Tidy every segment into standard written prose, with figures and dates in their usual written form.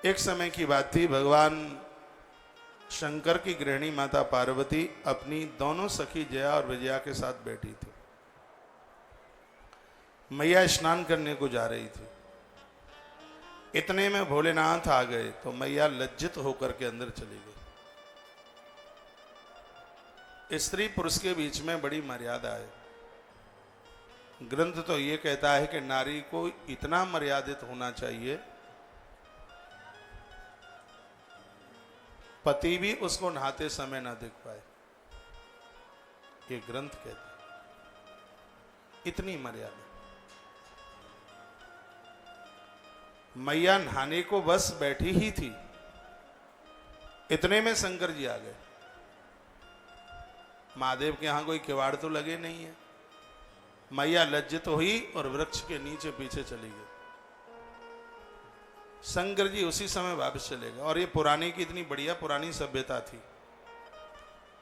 एक समय की बात थी, भगवान शंकर की गृहिणी माता पार्वती अपनी दोनों सखी जया और विजया के साथ बैठी थी। मैया स्नान करने को जा रही थी। इतने में भोलेनाथ आ गए तो मैया लज्जित होकर के अंदर चली गई। स्त्री पुरुष के बीच में बड़ी मर्यादा है। ग्रंथ तो ये कहता है कि नारी को इतना मर्यादित होना चाहिए, पति भी उसको नहाते समय ना देख पाए। ये ग्रंथ कहते हैं, इतनी मर्यादा। मैया नहाने को बस बैठी ही थी, इतने में शंकर जी आ गए। महादेव के यहां कोई किवाड़ तो लगे नहीं है। मैया लज्जित हुई और वृक्ष के नीचे पीछे चली गई। शंकर जी उसी समय वापस चले गए। और ये पुरानी की इतनी बढ़िया पुरानी सभ्यता थी।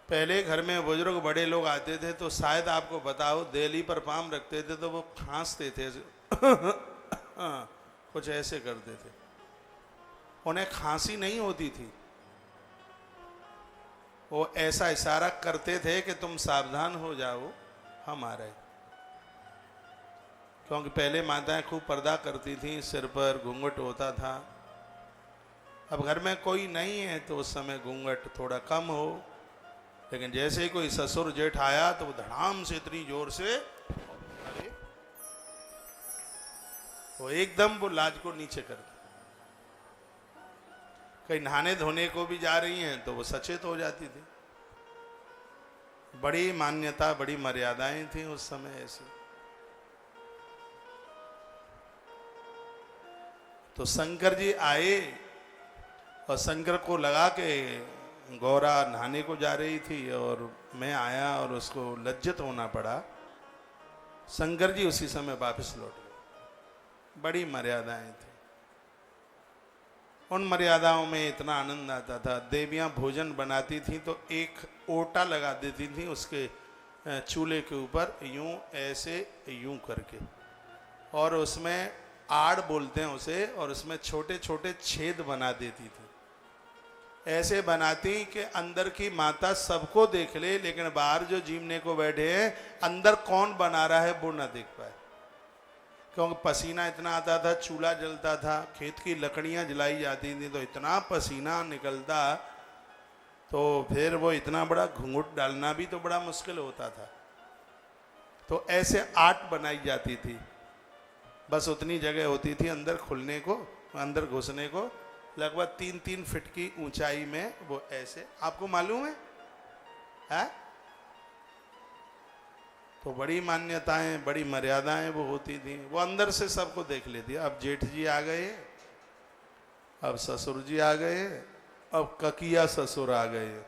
पहले घर में बुजुर्ग बड़े लोग आते थे तो शायद आपको पता हो, देली पर पाम रखते थे तो वो खांसते थे कुछ ऐसे करते थे। उन्हें खांसी नहीं होती थी, वो ऐसा इशारा करते थे कि तुम सावधान हो जाओ, हम आ रहे। क्योंकि पहले माताएं खूब पर्दा करती थीं, सिर पर घूंघट होता था। अब घर में कोई नहीं है तो उस समय घूंघट थोड़ा कम हो, लेकिन जैसे ही कोई ससुर जेठ आया तो वो धड़ाम से इतनी जोर से, अरे वो एकदम वो लाज को नीचे कर दी। कहीं नहाने धोने को भी जा रही हैं तो वो सचेत हो जाती थी। बड़ी मान्यता, बड़ी मर्यादाएं थी उस समय ऐसी। तो शंकर जी आए और शंकर को लगा के गौरा नहाने को जा रही थी और मैं आया और उसको लज्जित होना पड़ा। शंकर जी उसी समय वापस लौट गए। बड़ी मर्यादाएं थी। उन मर्यादाओं में इतना आनंद आता था। देवियां भोजन बनाती थी तो एक ओटा लगा देती थी उसके चूल्हे के ऊपर, यूं ऐसे यूं करके, और उसमें आड़ बोलते हैं उसे, और उसमें छोटे छोटे छेद बना देती थी। ऐसे बनाती कि अंदर की माता सबको देख ले, लेकिन बाहर जो जीवने को बैठे हैं अंदर कौन बना रहा है वो ना देख पाए। क्योंकि पसीना इतना आता था, चूल्हा जलता था, खेत की लकड़ियां जलाई जाती थी तो इतना पसीना निकलता, तो फिर वो इतना बड़ा घूंघट डालना भी तो बड़ा मुश्किल होता था। तो ऐसे आट बनाई जाती थी। बस उतनी जगह होती थी अंदर खुलने को, अंदर घुसने को। लगभग 3-3 फीट की ऊंचाई में वो ऐसे, आपको मालूम है? तो बड़ी मान्यताएं, बड़ी मर्यादाएं वो होती थी। वो अंदर से सबको देख लेती। अब जेठ जी आ गए, अब ससुर जी आ गए, अब ककिया ससुर आ गए,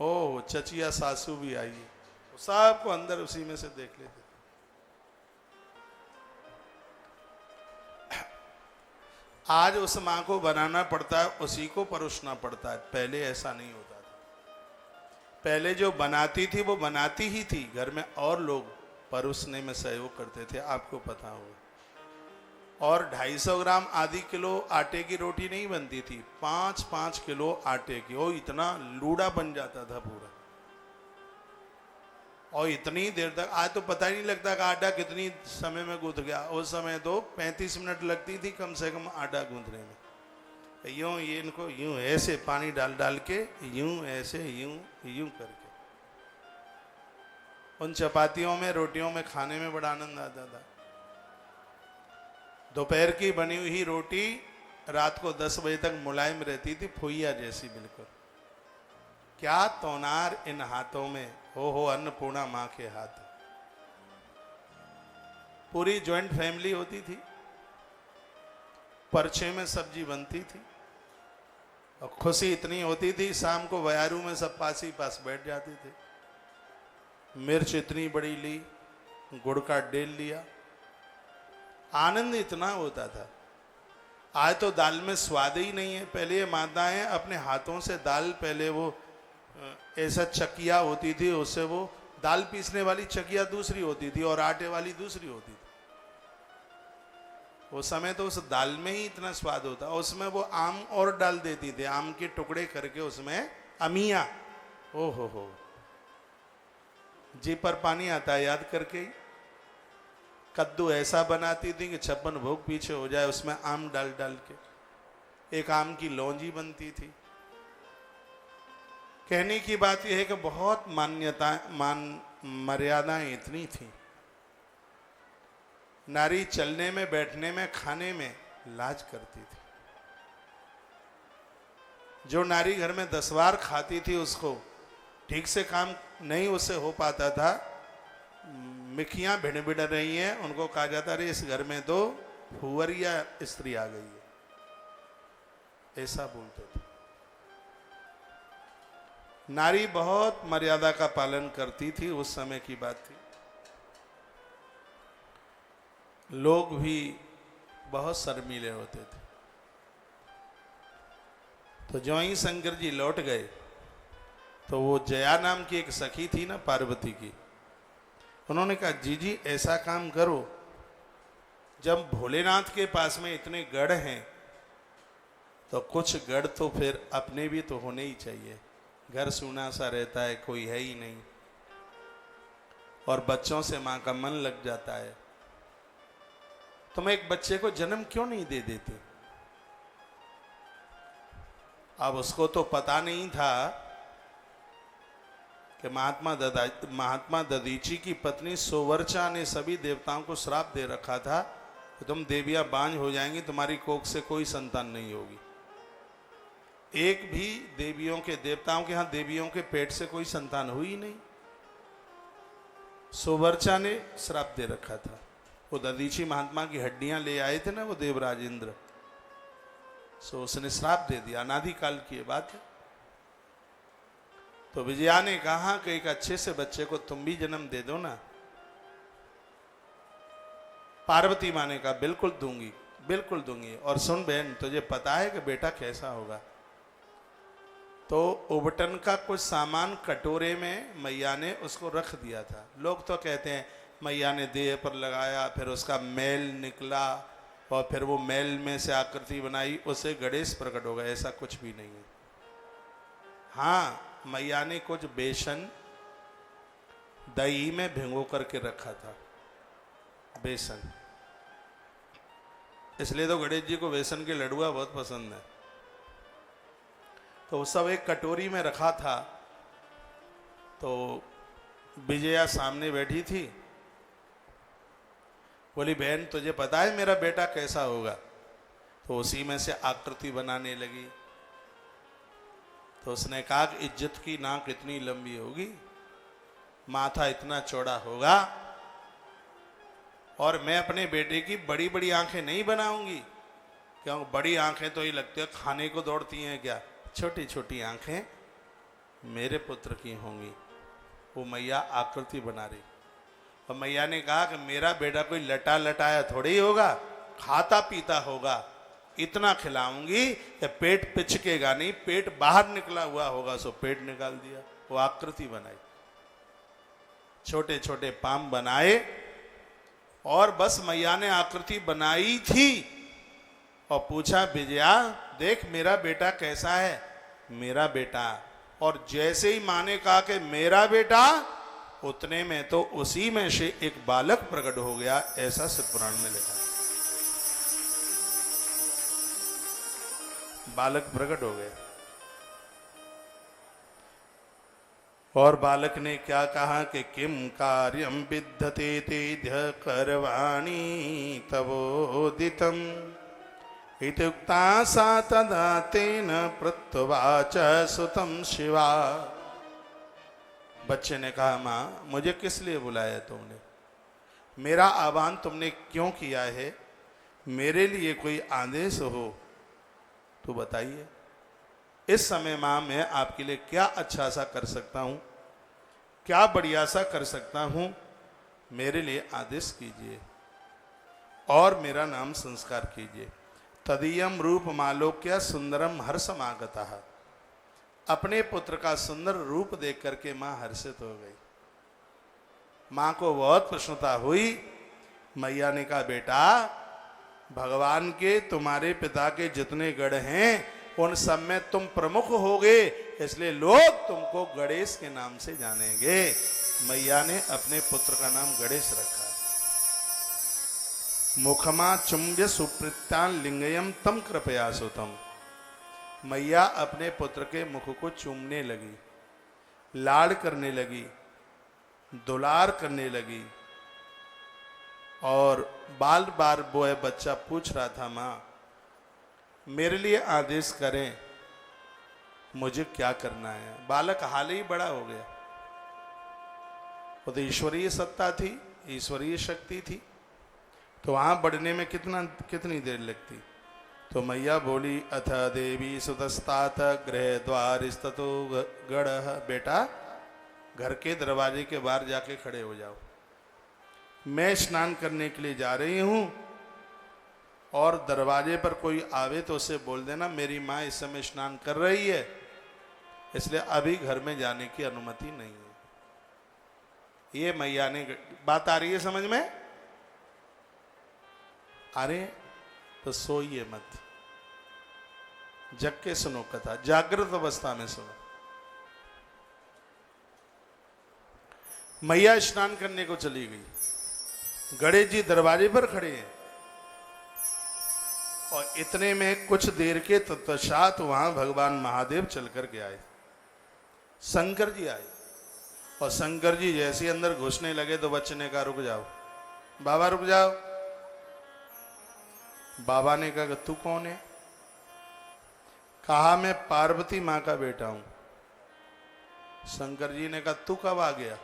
ओह चचिया सासू भी आई, तो सबको अंदर उसी में से देख लेते। आज उस माँ को बनाना पड़ता है, उसी को परोसना पड़ता है। पहले ऐसा नहीं होता था। पहले जो बनाती थी वो बनाती ही थी, घर में और लोग परोसने में सहयोग करते थे, आपको पता होगा। और 250 ग्राम आधी किलो आटे की रोटी नहीं बनती थी, 5-5 किलो आटे की। वो इतना लूड़ा बन जाता था पूरा। और इतनी देर तक, आज तो पता ही नहीं लगता कि आटा कितनी समय में गूंथ गया। उस समय तो 35 मिनट लगती थी कम से कम आटा गूंथने में। यूं ये इनको यूं ऐसे पानी डाल डाल के, यूं ऐसे यूं करके उन चपातियों में, रोटियों में खाने में बड़ा आनंद आता था। दोपहर की बनी हुई रोटी रात को 10 बजे तक मुलायम रहती थी, फुइया जैसी बिल्कुल। क्या तोनार इन हाथों में, हो अन्नपूर्णा माँ के हाथ। पूरी ज्वाइंट फैमिली होती थी, परछे में सब्जी बनती थी, और खुशी इतनी होती थी शाम को बयारू में सब पास ही पास बैठ जाते थे। मिर्च इतनी बड़ी ली, गुड़ का डेल लिया, आनंद इतना होता था। आज तो दाल में स्वाद ही नहीं है। पहले ये माताएं अपने हाथों से दाल, पहले वो ऐसा चकिया होती थी, उससे वो दाल पीसने वाली चकिया दूसरी होती थी और आटे वाली दूसरी होती थी। उस समय तो उस दाल में ही इतना स्वाद होता, उसमें वो आम और डाल देती थी, आम के टुकड़े करके उसमें अमिया। ओ हो, जी पर पानी आता है याद करके ही। कद्दू ऐसा बनाती थी कि 56 भोग पीछे हो जाए, उसमें आम डाल डाल के एक आम की लौंजी बनती थी। कहने की बात यह है कि बहुत मर्यादाएं इतनी थी। नारी चलने में, बैठने में, खाने में लाज करती थी। जो नारी घर में 10 बार खाती थी उसको ठीक से काम नहीं उससे हो पाता था। मिखियां भिड़ भिड़ रही हैं, उनको कहा जाता अरे इस घर में तो फुहरिया स्त्री आ गई है, ऐसा बोलते थे। नारी बहुत मर्यादा का पालन करती थी, उस समय की बात थी। लोग भी बहुत शर्मीले होते थे। तो जो ही शंकर जी लौट गए तो वो जया नाम की एक सखी थी ना पार्वती की, उन्होंने कहा जी ऐसा काम करो, जब भोलेनाथ के पास में इतने गढ़ हैं तो कुछ गढ़ तो फिर अपने भी तो होने ही चाहिए। घर सूना सा रहता है, कोई है ही नहीं, और बच्चों से माँ का मन लग जाता है। तुम एक बच्चे को जन्म क्यों नहीं दे देते? अब उसको तो पता नहीं था कि महात्मा दधीची की पत्नी सोवर्चा ने सभी देवताओं को श्राप दे रखा था कि तुम देवियां बांझ हो जाएंगी, तुम्हारी कोख से कोई संतान नहीं होगी। एक भी देवताओं के यहाँ देवियों के पेट से कोई संतान हुई नहीं। सोवर्चा ने श्राप दे रखा था। वो दधीची महात्मा की हड्डियां ले आए थे ना वो देवराज इंद्र, सो उसने श्राप दे दिया, अनादिकाल की बात है। तो विजया ने कहा कि एक अच्छे से बच्चे को तुम भी जन्म दे दो ना। पार्वती माँ ने कहा बिल्कुल दूंगी, बिल्कुल दूंगी। और सुन बहन, तुझे पता है कि बेटा कैसा होगा? तो उबटन का कुछ सामान कटोरे में मैया ने उसको रख दिया था। लोग तो कहते हैं मैया ने देह पर लगाया, फिर उसका मैल निकला और फिर वो मैल में से आकृति बनाई, उससे गणेश प्रकट हो गए। ऐसा कुछ भी नहीं है। हाँ, मैया ने कुछ बेसन दही में भिगो करके रखा था, बेसन। इसलिए तो गणेश जी को बेसन के लड्डुआ बहुत पसंद है। तो वो सब एक कटोरी में रखा था। तो विजया सामने बैठी थी, बोली बहन तुझे पता है मेरा बेटा कैसा होगा? तो उसी में से आकृति बनाने लगी। तो उसने कहा कि इज्जत की नाक इतनी लंबी होगी, माथा इतना चौड़ा होगा, और मैं अपने बेटे की बड़ी बड़ी आंखें नहीं बनाऊंगी, क्योंकि बड़ी आंखें तो ये लगती है खाने को दौड़ती हैं क्या, छोटी छोटी आंखें मेरे पुत्र की होंगी। वो मैया आकृति बना रही। और मैया ने कहा कि मेरा बेटा कोई लटा लटाया थोड़ी होगा, खाता पीता होगा, इतना खिलाऊंगी कि पेट पिचकेगा नहीं, पेट बाहर निकला हुआ होगा। सो पेट निकाल दिया, वो आकृति बनाई, छोटे छोटे पाम बनाए, और बस मैया ने आकृति बनाई थी और पूछा विजया देख मेरा बेटा कैसा है? मेरा बेटा। और जैसे ही माँ ने कहा कि मेरा बेटा, उतने में तो उसी में से एक बालक प्रकट हो गया, ऐसा शिव पुराण में लिखा है। बालक प्रकट हो गए। और बालक ने क्या कहा कि किम कार्यम विद्धते तेध्य करवाणी तवोदितम इत्युक्ता सा तदा तेन प्रत्युवाच सुतम शिवा। बच्चे ने कहा माँ मुझे किस लिए बुलाया तुमने? मेरा आह्वान तुमने क्यों किया है? मेरे लिए कोई आदेश हो तो बताइए। इस समय माँ मैं आपके लिए क्या अच्छा सा कर सकता हूँ, क्या बढ़िया सा कर सकता हूँ, मेरे लिए आदेश कीजिए और मेरा नाम संस्कार कीजिए। तदीयम रूप मालोक्य सुंदरम हर्षमागतः। अपने पुत्र का सुंदर रूप देख करके माँ हर्षित हो गई। माँ को बहुत प्रसन्नता हुई। मैया ने कहा बेटा भगवान के तुम्हारे पिता के जितने गढ़ हैं उन सब में तुम प्रमुख होगे, इसलिए लोग तुमको गणेश के नाम से जानेंगे। मैया ने अपने पुत्र का नाम गणेश रखा। मुखमा चुंब्य सुप्रीत्यान लिंगयम तम कृपया सुतम। मैया अपने पुत्र के मुख को चूमने लगी, लाड़ करने लगी, दुलार करने लगी। और बार बार वो बच्चा पूछ रहा था, माँ मेरे लिए आदेश करें, मुझे क्या करना है। बालक हाल ही बड़ा हो गया, वो तो ईश्वरीय सत्ता थी, ईश्वरीय शक्ति थी, तो वहां बढ़ने में कितनी देर लगती। तो मैया बोली, अथ देवी सुतस्तात गृह द्वार स्ततो गढ़। बेटा घर के दरवाजे के बाहर जाके खड़े हो जाओ, मैं स्नान करने के लिए जा रही हूं, और दरवाजे पर कोई आवे तो उसे बोल देना मेरी माँ इस समय स्नान कर रही है, इसलिए अभी घर में जाने की अनुमति नहीं है। ये मैया ने, बात आ रही है समझ में? अरे तो सोइए मत, जग के सुनो कथा, जागृत अवस्था में सुनो। मैया स्नान करने को चली गई, गणेश जी दरवाजे पर खड़े हैं, और इतने में कुछ देर के तत्पश्चात वहां भगवान महादेव चल कर के आए, शंकर जी आए। और शंकर जी जैसे ही अंदर घुसने लगे तो बच्चे ने कहा रुक जाओ बाबा, रुक जाओ। बाबा ने कहा तू कौन है? कहा मैं पार्वती माँ का बेटा हूं। शंकर जी ने कहा तू कब आ गया?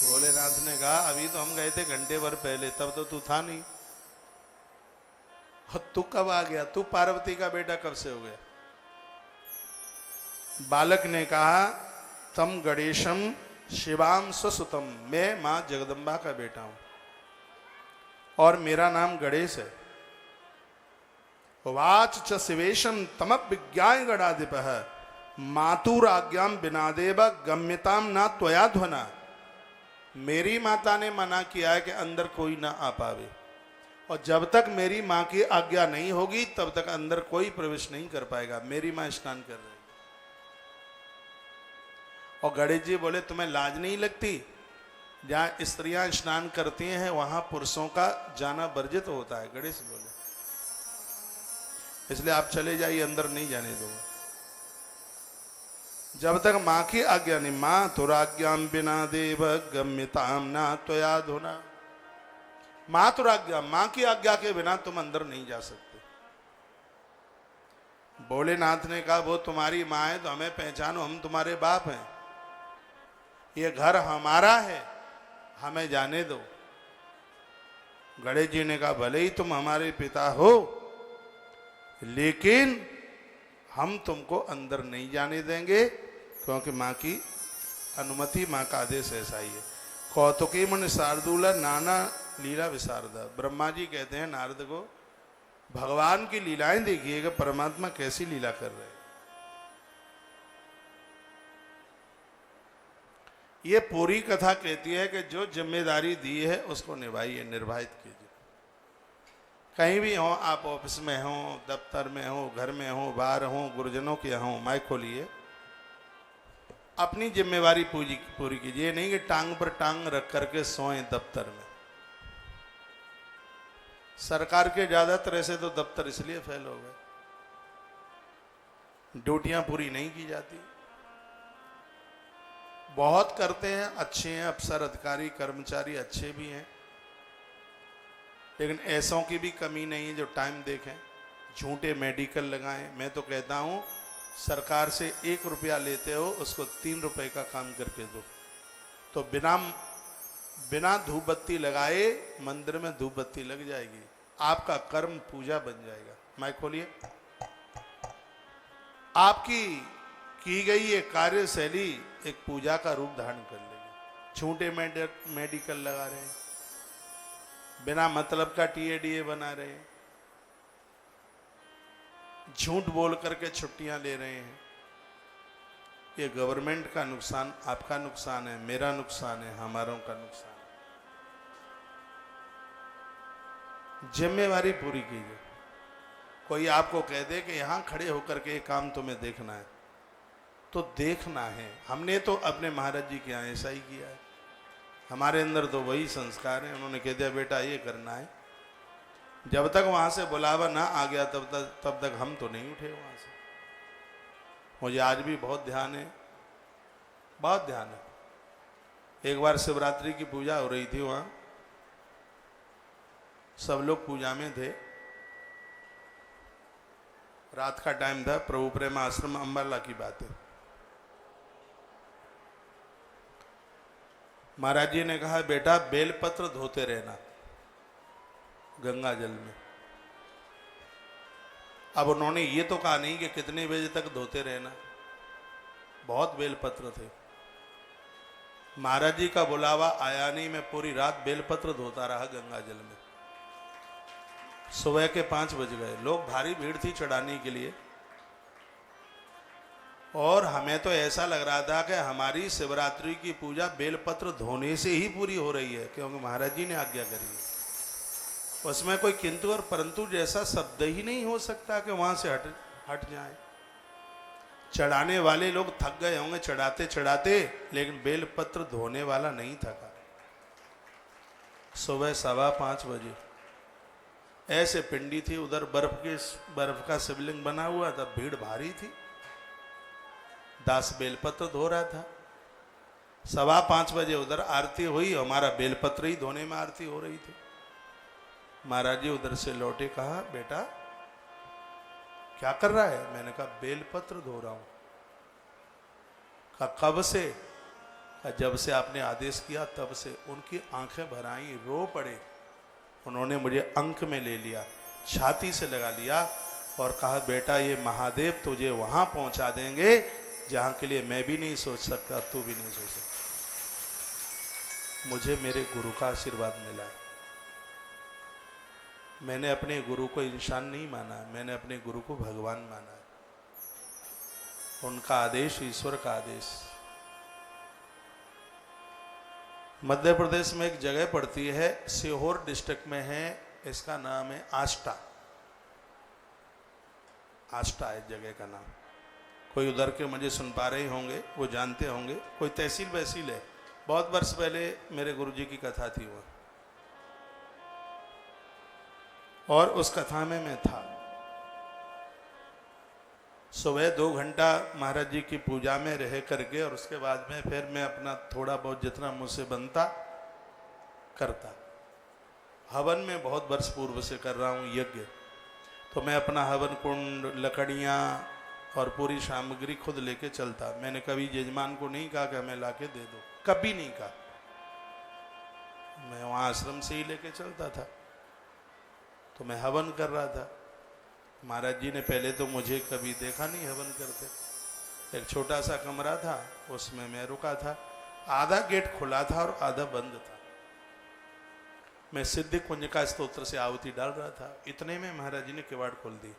भोलेनाथ ने कहा अभी तो हम गए थे घंटे भर पहले, तब तो तू था नहीं। तू कब आ गया? तू पार्वती का बेटा कब से हो गया? बालक ने कहा तम गणेशम शिवाम स्वसुतम, मैं मां जगदम्बा का बेटा हूं और मेरा नाम गणेश है। वाच च शिवेशम तम विज्ञाय गणाधिप, मातुराज्ञाम बिनादेव गम्यताम ना त्वया ध्वना। मेरी माता ने मना किया है कि अंदर कोई ना आ पावे, और जब तक मेरी माँ की आज्ञा नहीं होगी तब तक अंदर कोई प्रवेश नहीं कर पाएगा। मेरी माँ स्नान कर रही है। और गणेश जी बोले तुम्हें लाज नहीं लगती? जहाँ स्त्रियां स्नान करती हैं वहां पुरुषों का जाना वर्जित होता है। गणेश बोले इसलिए आप चले जाइए, अंदर नहीं जाने दो जब तक माँ की आज्ञा नहीं। माँ तुराज्ञाम बिना देव गम्यताम ना त्वया धुना। मातुराज्ञा, मां की आज्ञा के बिना तुम अंदर नहीं जा सकते। भोलेनाथ ने कहा वो तुम्हारी मां है तो हमें पहचानो, हम तुम्हारे बाप हैं, ये घर हमारा है, हमें जाने दो। गणेश जी ने कहा भले ही तुम हमारे पिता हो, लेकिन हम तुमको अंदर नहीं जाने देंगे, क्योंकि मां की अनुमति, मां का आदेश ऐसा ही है। कौतुकी मन शार्दूला नाना लीला विशारदा। ब्रह्मा जी कहते हैं नारद को भगवान की लीलाएं देखिएगा, परमात्मा कैसी लीला कर रहे हैं। ये पूरी कथा कहती है कि जो जिम्मेदारी दी है उसको निभाइए, निर्वाहित कीजिए। कहीं भी हो आप, ऑफिस में हो, दफ्तर में हो, घर में हो, बाहर हो, गुरुजनों के हो, माइक खोलिए, अपनी जिम्मेवारी पूरी कीजिए। नहीं कि टांग पर टांग रख करके सोएं दफ्तर में। सरकार के ज्यादातर ऐसे तो दफ्तर इसलिए फेल हो गए, ड्यूटियां पूरी नहीं की जाती। बहुत करते हैं, अच्छे हैं अफसर, अधिकारी, कर्मचारी अच्छे भी हैं, लेकिन ऐसों की भी कमी नहीं है जो टाइम देखें, झूठे मेडिकल लगाएं। मैं तो कहता हूं सरकार से 1 रुपया लेते हो उसको 3 रुपए का काम करके दो, तो बिना धूप बत्ती लगाए मंदिर में धूप बत्ती लग जाएगी, आपका कर्म पूजा बन जाएगा। माइक खोलिए। आपकी की गई ये कार्यशैली एक पूजा का रूप धारण कर लेगी। झूठे मेडिकल लगा रहे हैं, बिना मतलब का टीएडीए बना रहे हैं, झूठ बोल करके छुट्टियां ले रहे हैं। ये गवर्नमेंट का नुकसान, आपका नुकसान है, मेरा नुकसान है, हमारों का नुकसान है। जिम्मेवारी पूरी कीजिए। कोई आपको कह दे कि यहाँ खड़े होकर के ये काम तुम्हें देखना है, तो देखना है। हमने तो अपने महाराज जी के यहाँ ऐसा ही किया है। हमारे अंदर तो वही संस्कार है। उन्होंने कह दिया बेटा ये करना है, जब तक वहाँ से बुलावा ना आ गया तब तक हम तो नहीं उठे वहाँ से। मुझे आज भी बहुत ध्यान है, बहुत ध्यान है। एक बार शिवरात्रि की पूजा हो रही थी, वहाँ सब लोग पूजा में थे। रात का टाइम था, प्रभु प्रेम आश्रम अंबाला की बात है। महाराज जी ने कहा बेटा बेलपत्र धोते रहना गंगा जल में। अब उन्होंने ये तो कहा नहीं कि कितने बजे तक धोते रहना, बहुत बेलपत्र थे। महाराज जी का बुलावा आया नहीं, मैं पूरी रात बेलपत्र धोता रहा गंगा जल में। सुबह के 5 बज गए, लोग भारी भीड़ थी चढ़ाने के लिए, और हमें तो ऐसा लग रहा था कि हमारी शिवरात्रि की पूजा बेलपत्र धोने से ही पूरी हो रही है, क्योंकि महाराज जी ने आज्ञा करी है। उसमें कोई किंतु और परंतु जैसा शब्द ही नहीं हो सकता कि वहां से हट जाए। चढ़ाने वाले लोग थक गए होंगे चढ़ाते चढ़ाते, लेकिन बेलपत्र धोने वाला नहीं थका। सुबह 5:15 बजे ऐसे पिंडी थी, उधर बर्फ का शिवलिंग बना हुआ था, भीड़ भारी थी। दास बेलपत्र धो रहा था। 5:15 बजे उधर आरती हुई, हमारा बेलपत्र ही धोने में आरती हो रही थी। महाराज जी उधर से लौटे, कहा बेटा क्या कर रहा है? मैंने कहा बेलपत्र धो रहा हूं। कहा कब से? कहा जब से आपने आदेश किया तब से। उनकी आंखें भर आई, रो पड़े। उन्होंने मुझे अंक में ले लिया, छाती से लगा लिया और कहा बेटा ये महादेव तुझे वहां पहुंचा देंगे जहां के लिए मैं भी नहीं सोच सकता, तू भी नहीं सोच सकता। मुझे मेरे गुरु का आशीर्वाद मिला है। मैंने अपने गुरु को इंसान नहीं माना, मैंने अपने गुरु को भगवान माना है। उनका आदेश ईश्वर का आदेश। मध्य प्रदेश में एक जगह पड़ती है, सीहोर डिस्ट्रिक्ट में है, इसका नाम है आष्टा। आष्टा है जगह का नाम। कोई उधर के मुझे सुन पा रहे होंगे, वो जानते होंगे। कोई तहसील वहसील है। बहुत वर्ष पहले मेरे गुरुजी की कथा थी वह, और उस कथा में मैं था। सुबह 2 घंटा महाराज जी की पूजा में रह करके, और उसके बाद में फिर मैं अपना थोड़ा बहुत जितना मुझसे बनता करता। हवन में बहुत वर्ष पूर्व से कर रहा हूँ यज्ञ, तो मैं अपना हवन कुंड, लकड़ियाँ और पूरी सामग्री खुद लेके चलता। मैंने कभी यजमान को नहीं कहा कि हमें लाके दे दो, कभी नहीं कहा। मैं वहाँ आश्रम से ही लेके चलता था। तो मैं हवन कर रहा था। महाराज जी ने पहले तो मुझे कभी देखा नहीं हवन करते। एक छोटा सा कमरा था, उसमें मैं रुका था। आधा गेट खुला था और आधा बंद था। मैं सिद्धि कुंज का स्तोत्र से आहुति डाल रहा था। इतने में महाराज जी ने किवाड़ खोल दी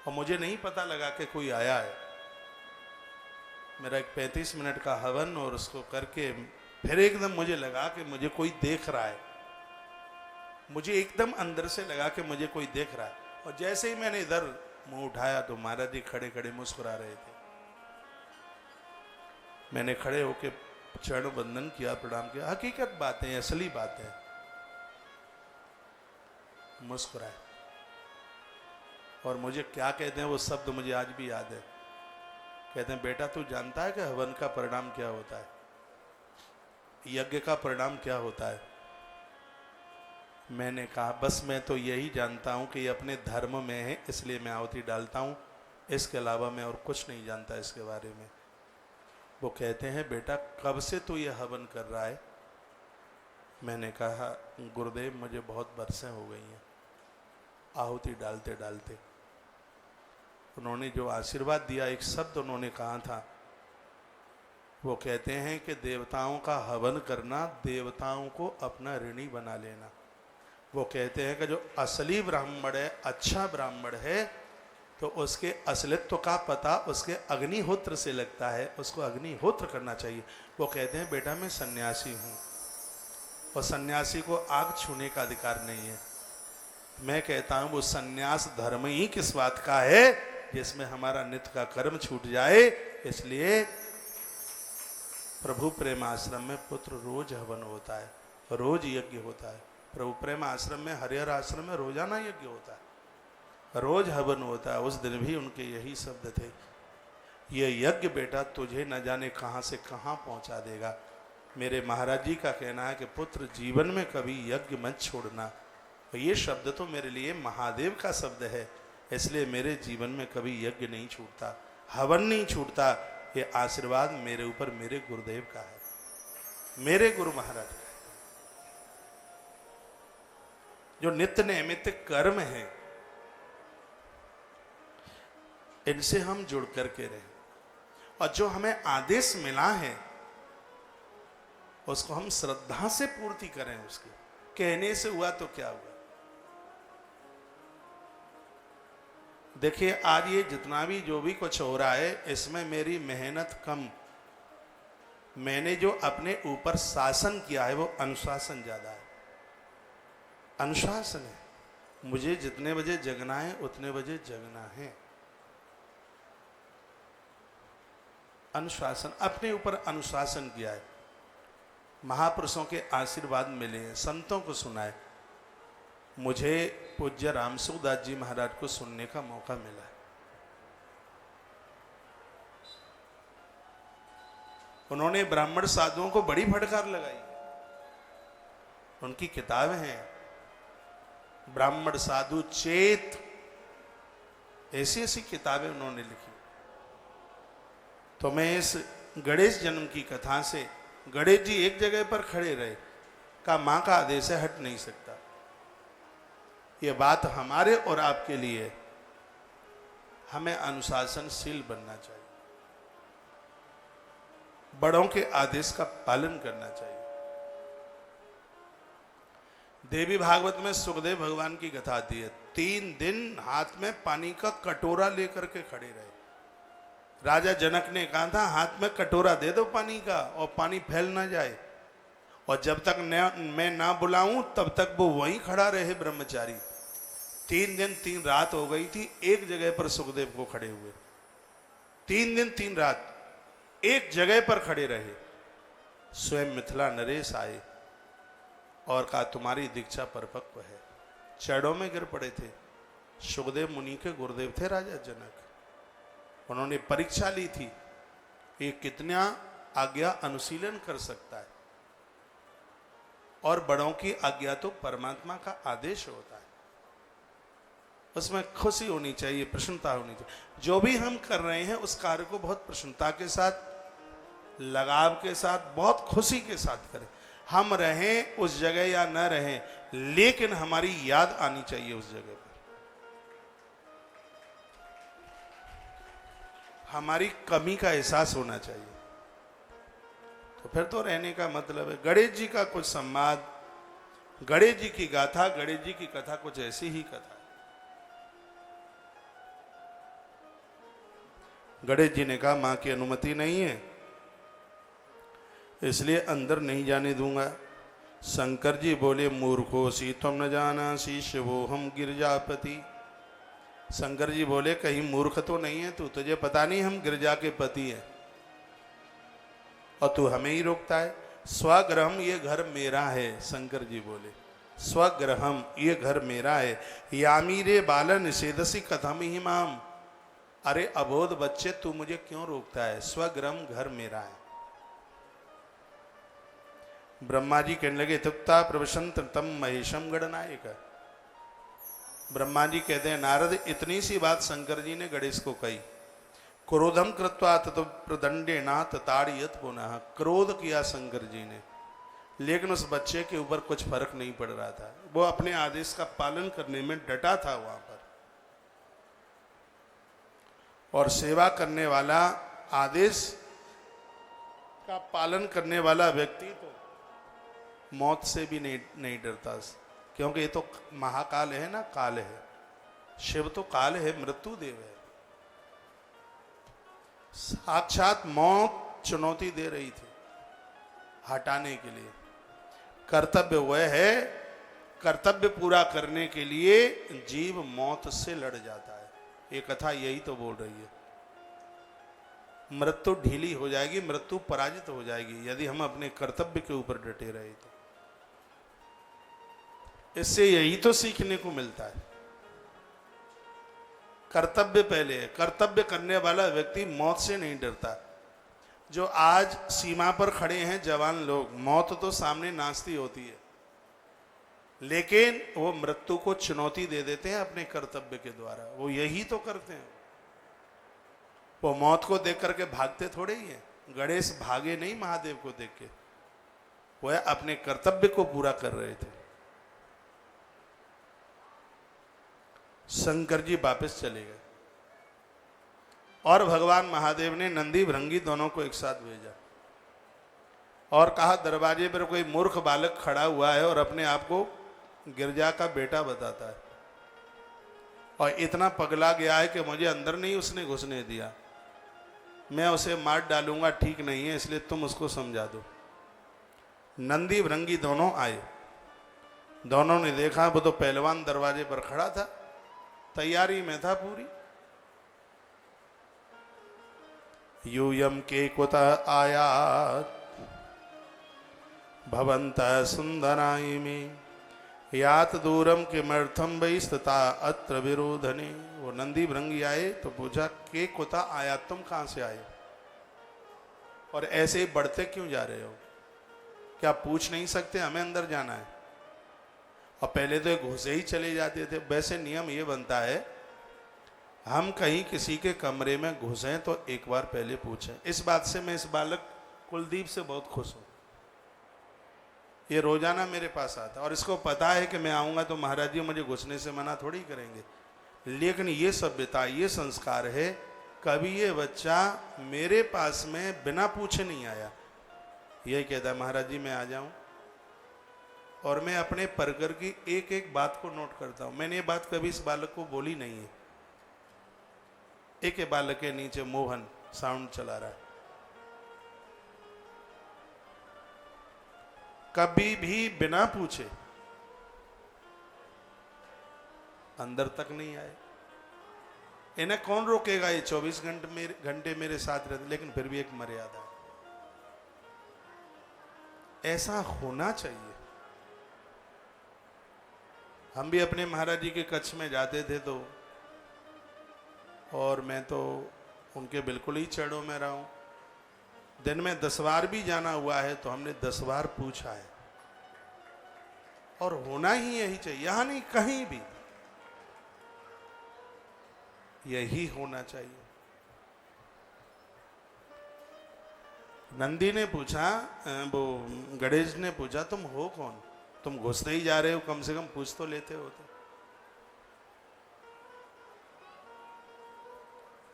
और मुझे नहीं पता लगा कि कोई आया है। मेरा एक 35 मिनट का हवन और उसको करके फिर एकदम मुझे लगा कि मुझे कोई देख रहा है। मुझे एकदम अंदर से लगा कि मुझे कोई देख रहा है, और जैसे ही मैंने इधर मुंह उठाया तो महाराज जी खड़े खड़े मुस्कुरा रहे थे। मैंने खड़े होके चरण बंदन किया, प्रणाम किया। हकीकत बातें, असली बातें। मुस्कुराए, और मुझे क्या कहते हैं वो शब्द मुझे आज भी याद है। कहते हैं बेटा तू जानता है कि हवन का परिणाम क्या होता है, यज्ञ का परिणाम क्या होता है? मैंने कहा बस मैं तो यही जानता हूं कि ये अपने धर्म में है, इसलिए मैं आहुति डालता हूं, इसके अलावा मैं और कुछ नहीं जानता इसके बारे में। वो कहते हैं बेटा कब से तू ये हवन कर रहा है? मैंने कहा गुरुदेव मुझे बहुत बरसें हो गई हैं आहुति डालते डालते। उन्होंने जो आशीर्वाद दिया, एक शब्द उन्होंने कहा था, वो कहते हैं कि देवताओं का हवन करना देवताओं को अपना ऋणी बना लेना। वो कहते हैं कि जो असली ब्राह्मण है, अच्छा ब्राह्मण है, तो उसके असलित्व का पता उसके अग्निहोत्र से लगता है, उसको अग्निहोत्र करना चाहिए। वो कहते हैं बेटा मैं सन्यासी हूँ, और सन्यासी को आग छूने का अधिकार नहीं है। मैं कहता हूं वो सन्यास धर्म ही किस बात का है, जिसमें हमारा नित्य का कर्म छूट जाए। इसलिए प्रभु प्रेम आश्रम में पुत्र रोज हवन होता है, रोज यज्ञ होता है। प्रभु प्रेम आश्रम में, हरिहर आश्रम में रोजाना यज्ञ होता है, रोज हवन होता है। उस दिन भी उनके यही शब्द थे, ये यज्ञ बेटा तुझे न जाने कहाँ से कहाँ पहुँचा देगा। मेरे महाराज जी का कहना है कि पुत्र जीवन में कभी यज्ञ मत छोड़ना। ये शब्द तो मेरे लिए महादेव का शब्द है, इसलिए मेरे जीवन में कभी यज्ञ नहीं छूटता, हवन नहीं छूटता। ये आशीर्वाद मेरे ऊपर मेरे गुरुदेव का है, मेरे गुरु महाराज का है। जो नित्य नैमित्त कर्म है, इनसे हम जुड़ करके रहें, और जो हमें आदेश मिला है उसको हम श्रद्धा से पूर्ति करें। उसके कहने से हुआ तो क्या हुआ। देखिए आज ये जितना भी जो भी कुछ हो रहा है, इसमें मेरी मेहनत कम। मैंने जो अपने ऊपर शासन किया है वो अनुशासन ज्यादा है। अनुशासन है, मुझे जितने बजे जगना है उतने बजे जगना है। अनुशासन, अपने ऊपर अनुशासन किया है। महापुरुषों के आशीर्वाद मिले हैं, संतों को सुना है। मुझे पूज्य रामसुखदास जी महाराज को सुनने का मौका मिला है। उन्होंने ब्राह्मण साधुओं को बड़ी फटकार लगाई। उनकी किताबें हैं, ब्राह्मण साधु चेत, ऐसी ऐसी किताबें उन्होंने लिखी। तो मैं इस गणेश जन्म की कथा से, गणेश जी एक जगह पर खड़े रहे, का मां का आदेश है, हट नहीं सकता। ये बात हमारे और आपके लिए, हमें अनुशासनशील बनना चाहिए, बड़ों के आदेश का पालन करना चाहिए। देवी भागवत में सुखदेव भगवान की कथा आती है। 3 दिन हाथ में पानी का कटोरा लेकर के खड़े रहे। राजा जनक ने कहा था हाथ में कटोरा दे दो पानी का, और पानी फैल ना जाए, और जब तक मैं ना बुलाऊं तब तक वो वहीं खड़ा रहे ब्रह्मचारी। 3 दिन 3 रात हो गई थी, एक जगह पर सुखदेव को खड़े हुए। 3 दिन 3 रात एक जगह पर खड़े रहे। स्वयं मिथिला नरेश आए और कहा तुम्हारी दीक्षा परिपक्व है। चरणों में गिर पड़े थे। सुखदेव मुनि के गुरुदेव थे राजा जनक। उन्होंने परीक्षा ली थी कि कितना आज्ञा अनुशीलन कर सकता है, और बड़ों की आज्ञा तो परमात्मा का आदेश होता है। उसमें खुशी होनी चाहिए, प्रसन्नता होनी चाहिए। जो भी हम कर रहे हैं उस कार्य को बहुत प्रसन्नता के साथ, लगाव के साथ, बहुत खुशी के साथ करें। हम रहें उस जगह या न रहें, लेकिन हमारी याद आनी चाहिए उस जगह पर, हमारी कमी का एहसास होना चाहिए। तो फिर तो रहने का मतलब है। गणेश जी का कुछ संवाद, गणेश जी की गाथा, गणेश जी की कथा कुछ ऐसी ही कथा। गणेश जी ने कहा मां की अनुमति नहीं है, इसलिए अंदर नहीं जाने दूंगा। शंकर जी बोले मूर्खो सी तुम न जाना सी शिवो हम गिरजापति। शंकर जी बोले कहीं मूर्ख तो नहीं है तू, तुझे पता नहीं हम गिरजा के पति हैं, और तू हमें ही रोकता है। स्वगृहम ये घर मेरा है, शंकर जी बोले स्वगृहम ये घर मेरा है। यामी रे बाल निषेधसी कथम ही माम। अरे अबोध बच्चे तू मुझे क्यों रोकता है, स्वगृहम घर मेरा है। ब्रह्मा जी कहने लगे तुक्ता प्रवशंत तम महेशम गणनायक। ब्रह्मा जी कहते हैं नारद इतनी सी बात शंकर जी ने गणेश को कही। क्रोधम कृत्वा ततो प्रदंडेना तताड़ियत पुनः। क्रोध किया शंकर जी ने, लेकिन उस बच्चे के ऊपर कुछ फर्क नहीं पड़ रहा था। वो अपने आदेश का पालन करने में डटा था वहां पर। और सेवा करने वाला, आदेश का पालन करने वाला व्यक्ति तो मौत से भी नहीं डरता, क्योंकि ये तो महाकाल है ना, काल है। शिव तो काल है, मृत्यु देव है। साक्षात मौत चुनौती दे रही थी हटाने के लिए। कर्तव्य वह है, कर्तव्य पूरा करने के लिए जीव मौत से लड़ जाता है। ये कथा यही तो बोल रही है। मृत्यु ढीली हो जाएगी, मृत्यु पराजित हो जाएगी यदि हम अपने कर्तव्य के ऊपर डटे रहे तो। इससे यही तो सीखने को मिलता है। कर्तव्य पहले है। कर्तव्य करने वाला व्यक्ति मौत से नहीं डरता। जो आज सीमा पर खड़े हैं जवान लोग, मौत तो सामने नाचती होती है, लेकिन वो मृत्यु को चुनौती दे देते हैं अपने कर्तव्य के द्वारा। वो यही तो करते हैं। वो मौत को देख करके भागते थोड़े ही हैं। गणेश भागे नहीं महादेव को देख के, वह अपने कर्तव्य को पूरा कर रहे थे। शंकर जी वापस चले गए और भगवान महादेव ने नंदी भृंगी दोनों को एक साथ भेजा और कहा, दरवाजे पर कोई मूर्ख बालक खड़ा हुआ है और अपने आप को गिरजा का बेटा बताता है और इतना पगला गया है कि मुझे अंदर नहीं उसने घुसने दिया। मैं उसे मार डालूंगा, ठीक नहीं है, इसलिए तुम उसको समझा दो। नंदी भृंगी दोनों आए। दोनों ने देखा वो तो पहलवान दरवाजे पर खड़ा था, तैयारी में था पूरी। यूयम के कुत आयात भवन्तः सुंदराय में यात दूरम किमर्थम वै स्थिता अत्र विरोधने। वो नंदी भृंगी आए तो पूछा, के कुता आया, तुम कहां से आए और ऐसे ही बढ़ते क्यों जा रहे हो? क्या पूछ नहीं सकते? हमें अंदर जाना है। और पहले तो घुसे ही चले जाते थे। वैसे नियम ये बनता है, हम कहीं किसी के कमरे में घुसें तो एक बार पहले पूछें। इस बात से मैं इस बालक कुलदीप से बहुत खुश हूं। ये रोजाना मेरे पास आता और इसको पता है कि मैं आऊंगा तो महाराज जी मुझे घुसने से मना थोड़ी करेंगे। लेकिन ये सभ्यता, ये संस्कार है। कभी ये बच्चा मेरे पास में बिना पूछे नहीं आया। ये कहता है, महाराज जी मैं आ जाऊं, और मैं अपने परकर की एक एक बात को नोट करता हूं। मैंने ये बात कभी इस बालक को बोली नहीं है। एक बालक के नीचे मोहन साउंड चला रहा है। कभी भी बिना पूछे अंदर तक नहीं आए। इन्हें कौन रोकेगा? ये 24 घंटे मेरे साथ रहते, लेकिन फिर भी एक मर्यादा है। ऐसा होना चाहिए। हम भी अपने महाराज जी के कच्छ में जाते थे तो, और मैं तो उनके बिल्कुल ही चढ़ों में रहा हूं। दिन में 10 बार भी जाना हुआ है तो हमने 10 बार पूछा है। और होना ही यही चाहिए, यहां नहीं कहीं भी यही होना चाहिए। नंदी ने पूछा, वो गणेश ने पूछा, तुम हो कौन? तुम घुसते ही जा रहे हो, कम से कम पूछ तो लेते होते।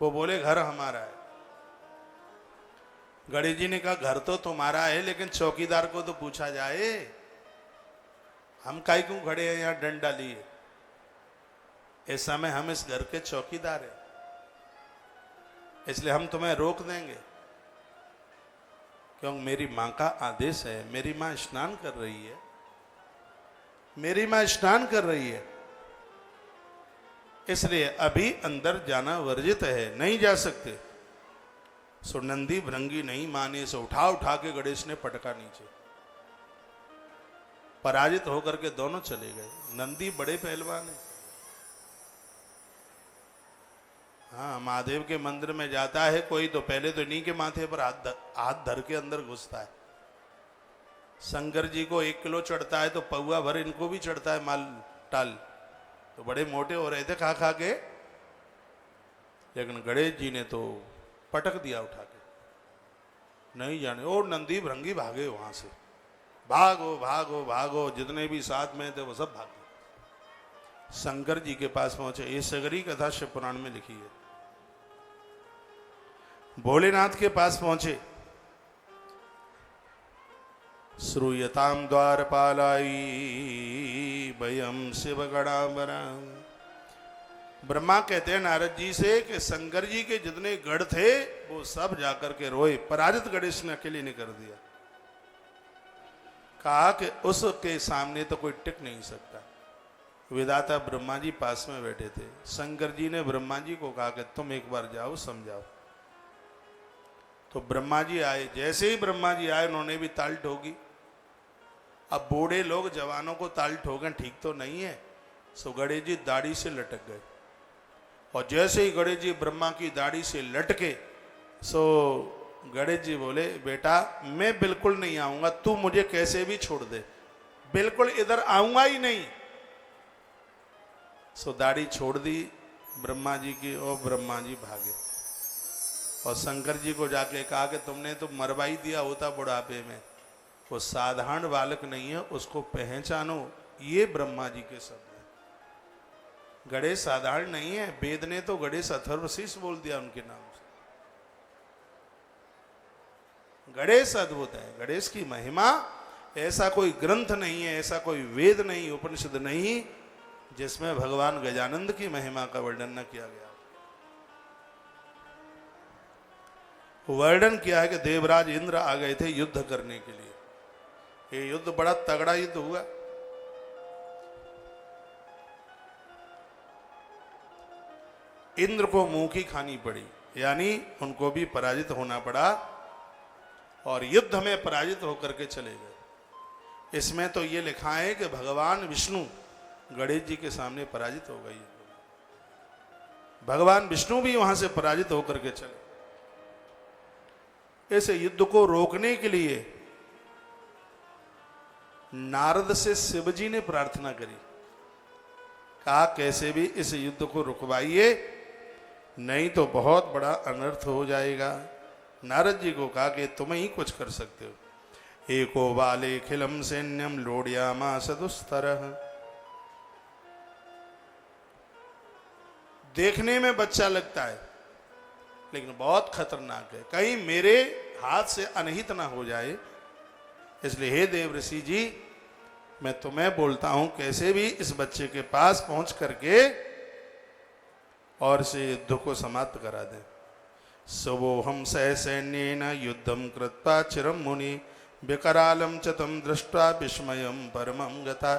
वो बोले, घर हमारा है। गणेश जी ने कहा, घर तो तुम्हारा है, लेकिन चौकीदार को तो पूछा जाए। हम काहे क्यों खड़े हैं यहां डंडा लिए? इस समय हम इस घर के चौकीदार हैं, इसलिए हम तुम्हें रोक देंगे। क्योंकि मेरी मां का आदेश है। मेरी मां स्नान कर रही है, मेरी मां स्नान कर रही है, इसलिए अभी अंदर जाना वर्जित है, नहीं जा सकते। सो नंदी भृंगी नहीं माने, से उठा उठा के गणेश ने पटका नीचे। पराजित होकर के दोनों चले गए। नंदी बड़े पहलवान है। हाँ, महादेव के मंदिर में जाता है कोई तो पहले तो इन्हीं के माथे पर हाथ धर के अंदर घुसता है। शंकर जी को 1 किलो चढ़ता है तो पौवा भर इनको भी चढ़ता है माल टाल। तो बड़े मोटे हो रहे थे खा खा के, लेकिन गणेश जी ने तो पटक दिया उठा के। नहीं जाने, और नंदी भृंगी भागे वहां से। भागो भागो भागो, जितने भी साथ में थे वो सब भागे। शंकर जी के पास पहुंचे। ये सगरी कथा शिव पुराण में लिखी है। भोलेनाथ के पास पहुंचे। श्रूयताम द्वारपालाई भयम शिव गणावरा। ब्रह्मा कहते हैं नारद जी से कि शंकर जी के जितने गढ़ थे वो सब जाकर के रोए। पराजित गणेश ने अकेले ने कर दिया। कहा कि उसके सामने तो कोई टिक नहीं सकता। विधाता ब्रह्मा जी पास में बैठे थे। शंकर जी ने ब्रह्मा जी को कहा कि तुम एक बार जाओ समझाओ। तो ब्रह्मा जी आए। जैसे ही ब्रह्मा जी आए उन्होंने भी ताल ठोकी। अब बूढ़े लोग जवानों को ताल ठोकें ठीक तो नहीं है। सो गणेश जी दाढ़ी से लटक गए और जैसे ही गणेश जी ब्रह्मा की दाढ़ी से लटके सो गणेश जी बोले बेटा मैं बिल्कुल नहीं आऊंगा, तू मुझे कैसे भी छोड़ दे, बिल्कुल इधर आऊंगा ही नहीं। सो दाढ़ी छोड़ दी ब्रह्मा जी की और ब्रह्मा जी भागे और शंकर जी को जाके कहा कि तुमने तो मरवा ही दिया होता बुढ़ापे में, वो साधारण बालक नहीं है, उसको पहचानो। ये ब्रह्मा जी के शब्द हैं। गणेश साधारण नहीं है। वेद ने तो गणेश अथर्वशीष बोल दिया उनके नाम से। गणेश अद्भुत है। गणेश की महिमा ऐसा कोई ग्रंथ नहीं है, ऐसा कोई वेद नहीं, उपनिषद नहीं जिसमें भगवान गजानंद की महिमा का वर्णन न किया गया। वर्णन किया है कि देवराज इंद्र आ गए थे युद्ध करने के लिए। ये युद्ध बड़ा तगड़ा युद्ध हुआ। इंद्र को मुंह की खानी पड़ी, यानी उनको भी पराजित होना पड़ा और युद्ध में पराजित होकर के चले गए। इसमें तो ये लिखा है कि भगवान विष्णु गणेश जी के सामने पराजित हो गई। भगवान विष्णु भी वहां से पराजित होकर के चले। इस युद्ध को रोकने के लिए नारद से शिव जी ने प्रार्थना करी। कहा कैसे भी इस युद्ध को रुकवाइए, नहीं तो बहुत बड़ा अनर्थ हो जाएगा। नारद जी को कहा कि तुम ही कुछ कर सकते हो। एको बाले खिलम सैन्यम लोड्यामा सदुस्तरः। देखने में बच्चा लगता है लेकिन बहुत खतरनाक है, कहीं मेरे हाथ से अनहित ना हो जाए। इसलिए हे देव ऋषि जी, मैं तुम्हें बोलता हूं कैसे भी इस बच्चे के पास पहुंच करके और इसे युद्ध को समाप्त करा दें। सवोहम सैन्येन युद्धम कृत्वा चिरम मुनि विकरालम च तम दृष्ट्वा विस्मयम परमं गता।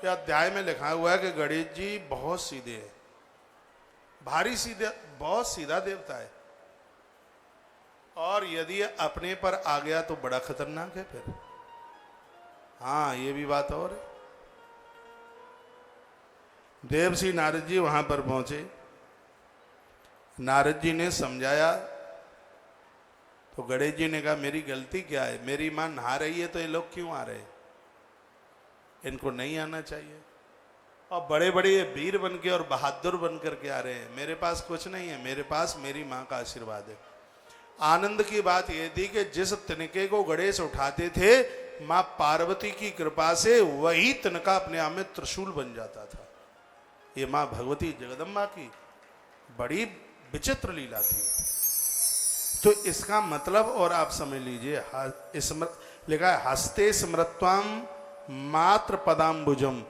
यह अध्याय में लिखा हुआ है कि गणेश जी बहुत सीधे हैं, भारी सीधे, बहुत सीधा देवता है और यदि अपने पर आ गया तो बड़ा खतरनाक है फिर। हाँ, ये भी बात और है। देवसी नारद जी वहां पर पहुंचे। नारद जी ने समझाया तो गणेश जी ने कहा मेरी गलती क्या है, मेरी मां नहा रही है तो ये लोग क्यों आ रहे हैं, इनको नहीं आना चाहिए। और बड़े बड़े ये वीर बन के और बहादुर बन करके आ रहे हैं, मेरे पास कुछ नहीं है, मेरे पास मेरी मां का आशीर्वाद है। आनंद की बात यह थी कि जिस तिनके को गणेश उठाते थे मां पार्वती की कृपा से वही तिनका अपने आप में त्रिशूल बन जाता था। ये मां भगवती जगदम्बा की बड़ी विचित्र लीला थी। तो इसका मतलब और आप समझ लीजिए, लिखा है हस्ते स्मृत्वाम मात्र पदाम्बुजम।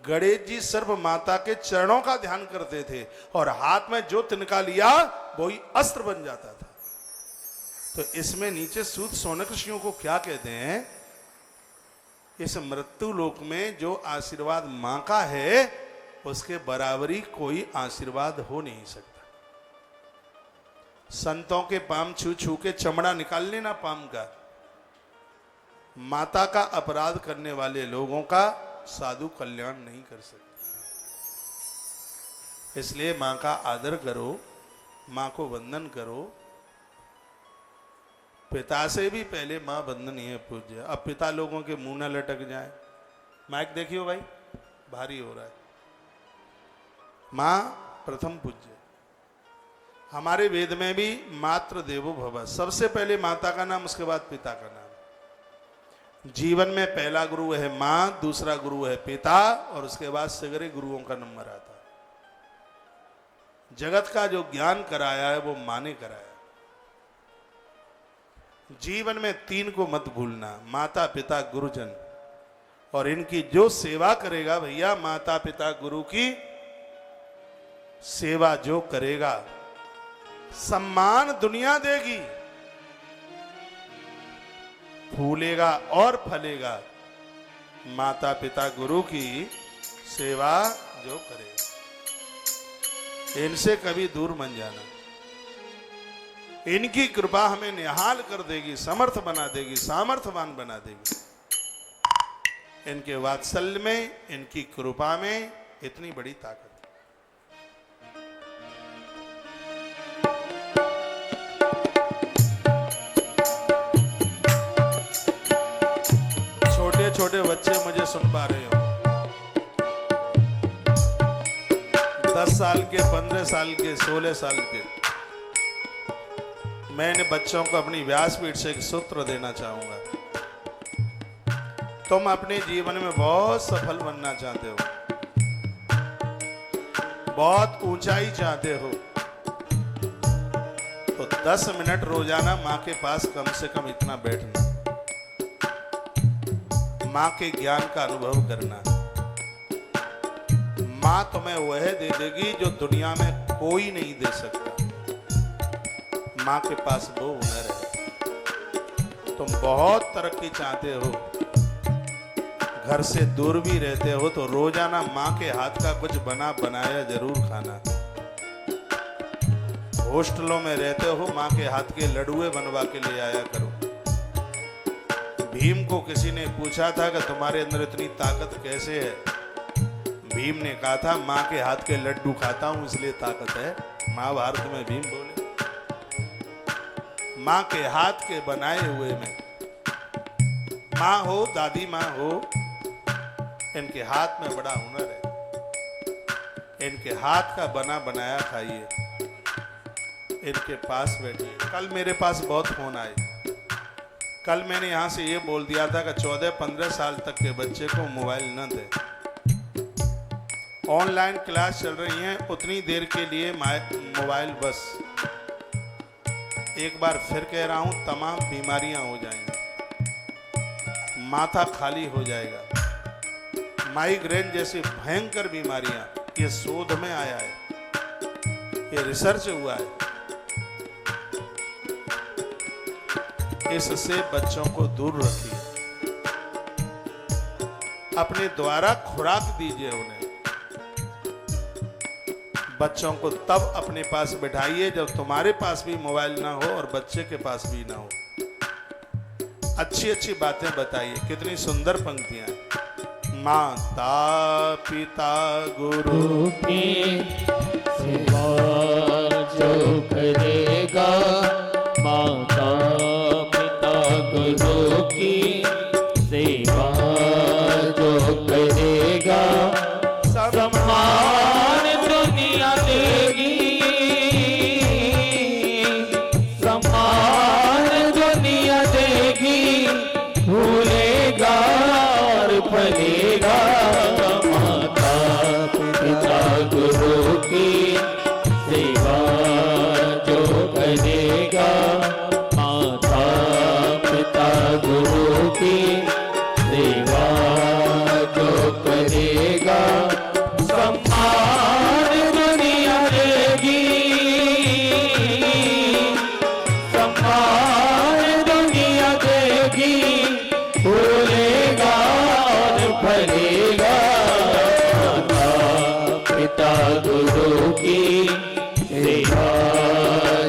गणेश जी सर्व माता के चरणों का ध्यान करते थे और हाथ में जो तिनका लिया वही अस्त्र बन जाता था। तो इसमें नीचे सूत सौनक ऋषियों को क्या कहते हैं, इस मृत्यु लोक में जो आशीर्वाद मां का है उसके बराबरी कोई आशीर्वाद हो नहीं सकता। संतों के पाम छू छू के चमड़ा निकाल लेना पाम का, माता का अपराध करने वाले लोगों का साधु कल्याण नहीं कर सकते। इसलिए मां का आदर करो, मां को वंदन करो। पिता से भी पहले मां वंदनीय है, पूज्य। अब पिता लोगों के मुंह न लटक जाए। माइक देखियो भाई, भारी हो रहा है। मां प्रथम पूज्य। हमारे वेद में भी मात्र देवो भव, सबसे पहले माता का नाम, उसके बाद पिता का नाम। जीवन में पहला गुरु है मां, दूसरा गुरु है पिता और उसके बाद सगरे गुरुओं का नंबर आता है। जगत का जो ज्ञान कराया है वो मां ने कराया। जीवन में तीन को मत भूलना, माता पिता गुरुजन। और इनकी जो सेवा करेगा भैया, माता पिता गुरु की सेवा जो करेगा सम्मान दुनिया देगी, फूलेगा और फलेगा। माता पिता गुरु की सेवा जो करे, इनसे कभी दूर मन जाना। इनकी कृपा हमें निहाल कर देगी, समर्थ बना देगी, सामर्थ्यवान बना देगी। इनके वात्सल्य में, इनकी कृपा में इतनी बड़ी ताकत। छोटे छोटे बच्चे मुझे सुन पा रहे हो, 10 साल के, 15 साल के, 16 साल के। मैं इन बच्चों को अपनी व्यासपीठ से एक सूत्र देना चाहूंगा। तुम अपने जीवन में बहुत सफल बनना चाहते हो, बहुत ऊंचाई चाहते हो, तो 10 मिनट रोजाना माँ के पास कम से कम इतना बैठना, माँ के ज्ञान का अनुभव करना। माँ तुम्हें वह दे देगी जो दुनिया में कोई नहीं दे सकता। माँ के पास वो हुनर है। तुम बहुत तरक्की चाहते हो, घर से दूर भी रहते हो, तो रोजाना माँ के हाथ का कुछ बना बनाया जरूर खाना। हॉस्टलों में रहते हो, माँ के हाथ के लडुए बनवा के ले आया करो। भीम को किसी ने पूछा था कि तुम्हारे अंदर इतनी ताकत कैसे है? भीम ने कहा था, माँ के हाथ के लड्डू खाता हूं इसलिए ताकत है। महाभारत में भीम बोले, माँ के हाथ के बनाए हुए में, माँ हो, दादी माँ हो, इनके हाथ में बड़ा हुनर है। इनके हाथ का बना बनाया खाइए, इनके पास बैठिए। कल मेरे पास बहुत फोन आए। कल मैंने यहाँ से ये बोल दिया था कि 14-15 साल तक के बच्चे को मोबाइल न दें। ऑनलाइन क्लास चल रही हैं, उतनी देर के लिए मोबाइल बस। एक बार फिर कह रहा हूँ, तमाम बीमारियां हो जाएंगी, माथा खाली हो जाएगा। माइग्रेन जैसी भयंकर बीमारियां, ये शोध में आया है, ये रिसर्च हुआ है। इससे बच्चों को दूर रखिए, अपने द्वारा खुराक दीजिए उन्हें। बच्चों को तब अपने पास बिठाइए जब तुम्हारे पास भी मोबाइल ना हो और बच्चे के पास भी ना हो। अच्छी अच्छी बातें बताइए। कितनी सुंदर पंक्तियां हैं। माता पिता गुरु की सेवा जो करेगा, माता पिता गुरु की सेवा जो करेगा, सम्मान दुनिया देगी, सम्मान दुनिया देगी, भूलेगा और फलेगा। माता पिता गुरु की सेवा जो करेगा, माता पिता गुरु की सेवा जो करेगा, सम्मान दुनिया देगी, सम्मान दुनिया देगी, भूलेगा और फलेगा। माता पिता गुरु की सेवा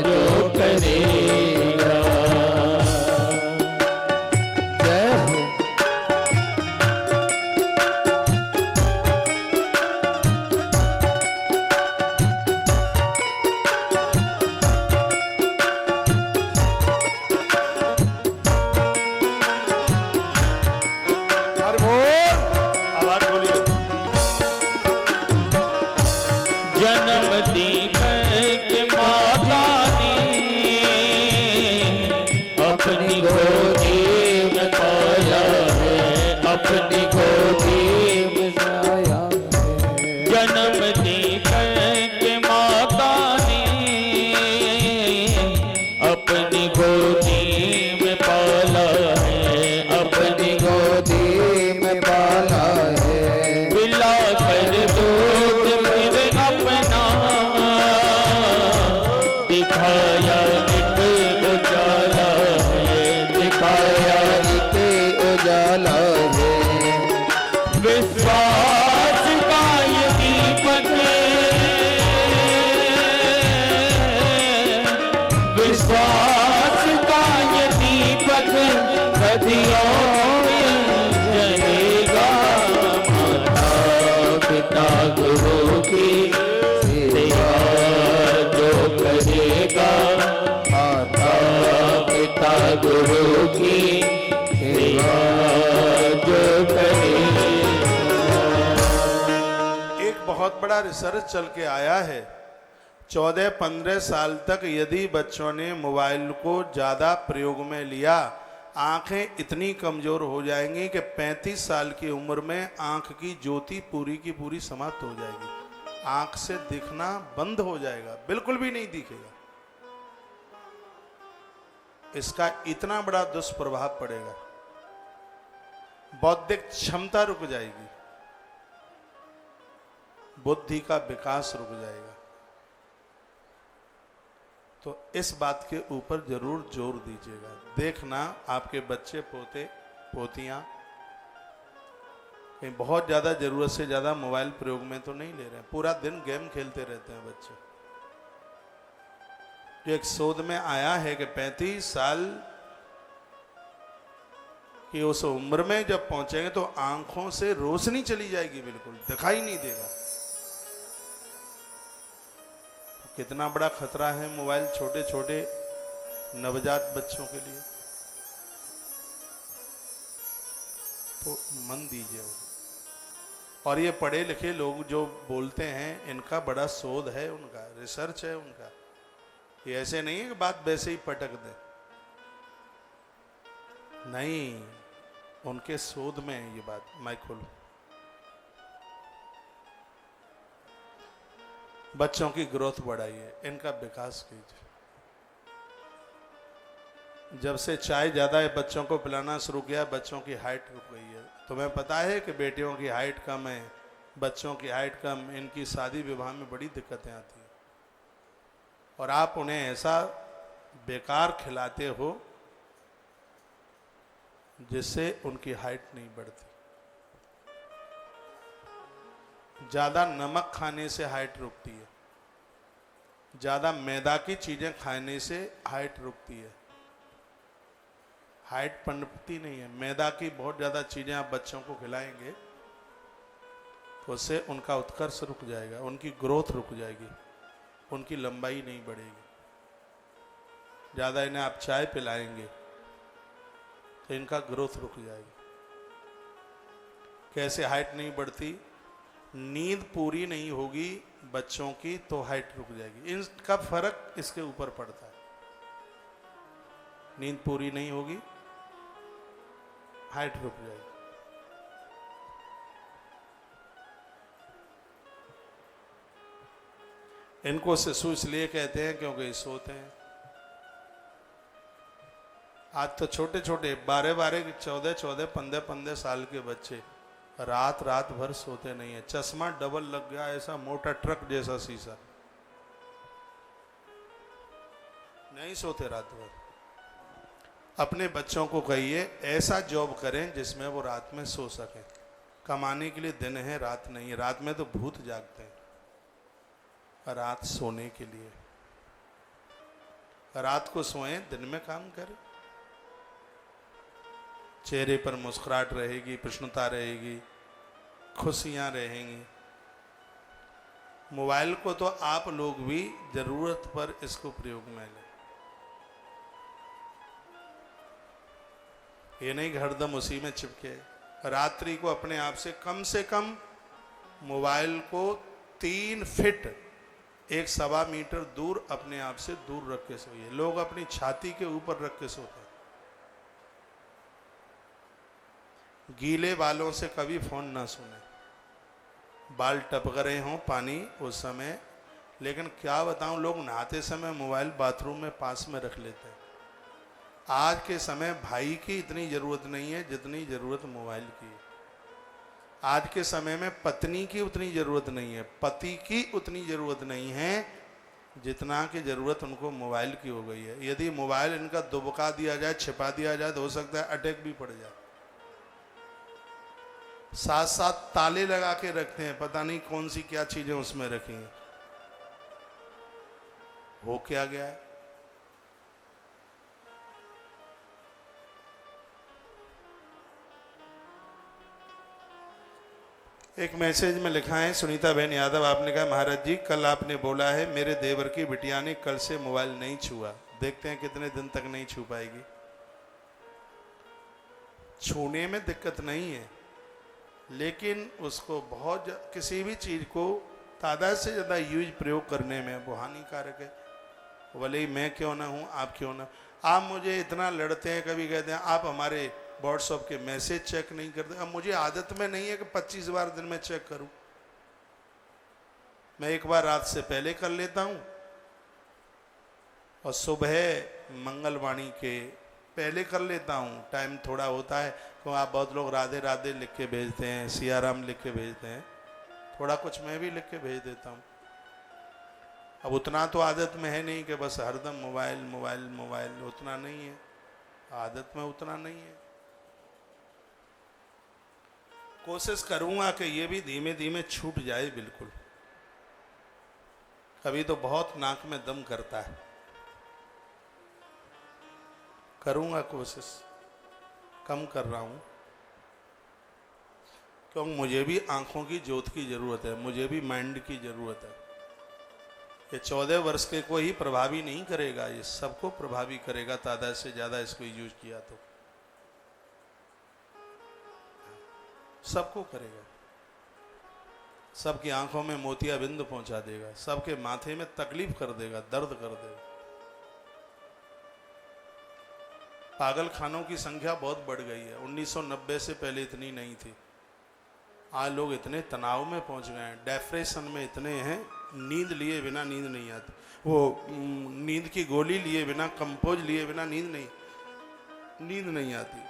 जो करेगा। जय हो। आवाज बोलिए। जन्म दीपक माता ने अपनी गोदी में पाया है, अपनी गोदी में पाया है। जन्म दीपक माता ने अपनी गोदी में पाला है, अपनी गोदी में पाला है। पिला कर दूध फिर अपना दिखाया एक उजाला है, दिखाया एक उजाला है। बड़ा रिसर्च चल के आया है। 14-15 साल तक यदि बच्चों ने मोबाइल को ज़्यादा प्रयोग में लिया, आंखें इतनी कमज़ोर हो जाएंगी कि 35 साल की उम्र में आंख की ज्योति पूरी की पूरी समाप्त हो जाएगी। आंख से दिखना बंद हो जाएगा, बिल्कुल भी नहीं दिखेगा। इसका इतना बड़ा दुष्प्रभाव पड़ेगा। बौद्धिक क्षमता रुक जाएगी, बुद्धि का विकास रुक जाएगा। तो इस बात के ऊपर जरूर जोर दीजिएगा। देखना आपके बच्चे पोते पोतियां कहीं बहुत ज़्यादा ज़रूरत से ज़्यादा मोबाइल प्रयोग में तो नहीं ले रहे हैं। पूरा दिन गेम खेलते रहते हैं बच्चे। जो एक शोध में आया है कि 35 साल की उस उम्र में जब पहुंचेंगे तो आंखों से रोशनी चली जाएगी, बिल्कुल दिखाई नहीं देगा। कितना बड़ा खतरा है मोबाइल छोटे छोटे नवजात बच्चों के लिए। तो मन दीजिए। और ये पढ़े लिखे लोग जो बोलते हैं, इनका बड़ा शोध है, उनका रिसर्च है उनका। ये ऐसे नहीं है कि बात वैसे ही पटक दे, नहीं, उनके शोध में है ये बात। मैं खोलूं, बच्चों की ग्रोथ बढ़ाइए, इनका विकास कीजिए। जब से चाय ज़्यादा है बच्चों को पिलाना शुरू किया, बच्चों की हाइट रुक गई है। तुम्हें पता है कि बेटियों की हाइट कम है, बच्चों की हाइट कम, इनकी शादी विवाह में बड़ी दिक्कतें आती हैं। और आप उन्हें ऐसा बेकार खिलाते हो जिससे उनकी हाइट नहीं बढ़ती। ज़्यादा नमक खाने से हाइट रुकती है, ज़्यादा मैदा की चीज़ें खाने से हाइट रुकती है, हाइट पनपती नहीं है। मैदा की बहुत ज़्यादा चीज़ें आप बच्चों को खिलाएंगे तो उससे उनका उत्कर्ष रुक जाएगा, उनकी ग्रोथ रुक जाएगी, उनकी लंबाई नहीं बढ़ेगी। ज़्यादा इन्हें आप चाय पिलाएंगे तो इनका ग्रोथ रुक जाएगी। कैसे हाइट नहीं बढ़ती? नींद पूरी नहीं होगी बच्चों की तो हाइट रुक जाएगी। इनका फर्क इसके ऊपर पड़ता है। नींद पूरी नहीं होगी, हाइट रुक जाएगी। इनको शिशु इसलिए कहते हैं क्योंकि सोते हैं। आज तो छोटे छोटे 12-12, 14-14, 15-15 साल के बच्चे रात रात भर सोते नहीं है। चश्मा डबल लग गया, ऐसा मोटा ट्रक जैसा शीशा, नहीं सोते रात भर। अपने बच्चों को कहिए ऐसा जॉब करें जिसमें वो रात में सो सकें। कमाने के लिए दिन है, रात नहीं है। रात में तो भूत जागते हैं, रात सोने के लिए। रात को सोएं, दिन में काम करें। चेहरे पर मुस्कुराहट रहेगी, प्रसन्नता रहेगी, खुशियां रहेंगी। मोबाइल को तो आप लोग भी जरूरत पर इसको प्रयोग में लें। ये नहीं हरदम उसी में चिपके। रात्रि को अपने आप से कम मोबाइल को 3 फीट, 1.25 मीटर दूर अपने आप से दूर रख के सोइए। लोग अपनी छाती के ऊपर रख के सोते हैं। गीले बालों से कभी फोन ना सुने। बाल टपक रहे हों पानी उस समय, लेकिन क्या बताऊं, लोग नहाते समय मोबाइल बाथरूम में पास में रख लेते हैं। आज के समय भाई की इतनी ज़रूरत नहीं है जितनी ज़रूरत मोबाइल की है। आज के समय में पत्नी की उतनी ज़रूरत नहीं है, पति की उतनी ज़रूरत नहीं है जितना की ज़रूरत उनको मोबाइल की हो गई है। यदि मोबाइल इनका दुबका दिया जाए, छिपा दिया जाए तो हो सकता है अटैक भी पड़ जाए। साथ साथ ताले लगा के रखते हैं, पता नहीं कौन सी क्या चीजें उसमें रखी हैं। हो क्या गया है? एक मैसेज में लिखा है, सुनीता बहन यादव, आपने कहा महाराज जी कल आपने बोला है मेरे देवर की बिटिया ने कल से मोबाइल नहीं छुआ। देखते हैं कितने दिन तक नहीं छू पाएगी। छूने में दिक्कत नहीं है, लेकिन उसको बहुत किसी भी चीज़ को तादाद से ज़्यादा यूज प्रयोग करने में वो हानिकारक है। भले ही मैं क्यों ना हूँ, आप क्यों ना। आप मुझे इतना लड़ते हैं, कभी कहते हैं आप हमारे व्हाट्सएप के मैसेज चेक नहीं करते। अब मुझे आदत में नहीं है कि 25 बार दिन में चेक करूं। मैं एक बार रात से पहले कर लेता हूं और सुबह मंगलवाणी के पहले कर लेता हूं। टाइम थोड़ा होता है तो आप बहुत लोग राधे राधे लिख के भेजते हैं, सियाराम लिख के भेजते हैं, थोड़ा कुछ मैं भी लिख के भेज देता हूं। अब उतना तो आदत में है नहीं कि बस हरदम मोबाइल मोबाइल मोबाइल, उतना नहीं है आदत में, उतना नहीं है। कोशिश करूंगा कि ये भी धीमे धीमे छूट जाए बिल्कुल। कभी तो बहुत नाक में दम करता है, करूंगा कोशिश, कम कर रहा हूं क्योंकि मुझे भी आंखों की ज्योत की जरूरत है, मुझे भी माइंड की जरूरत है। ये 14 वर्ष के को ही प्रभावी नहीं करेगा, ये सबको प्रभावी करेगा तादाद से ज्यादा इसको यूज किया तो सबको करेगा। सबकी आंखों में मोतियाबिंद पहुंचा देगा, सबके माथे में तकलीफ कर देगा, दर्द कर देगा। पागल खानों की संख्या बहुत बढ़ गई है, 1990 से पहले इतनी नहीं थी। आज लोग इतने तनाव में पहुंच गए हैं, डिप्रेशन में इतने हैं, नींद लिए बिना नींद नहीं आती। वो नींद की गोली लिए बिना, कंपोज लिए बिना नींद नहीं आती।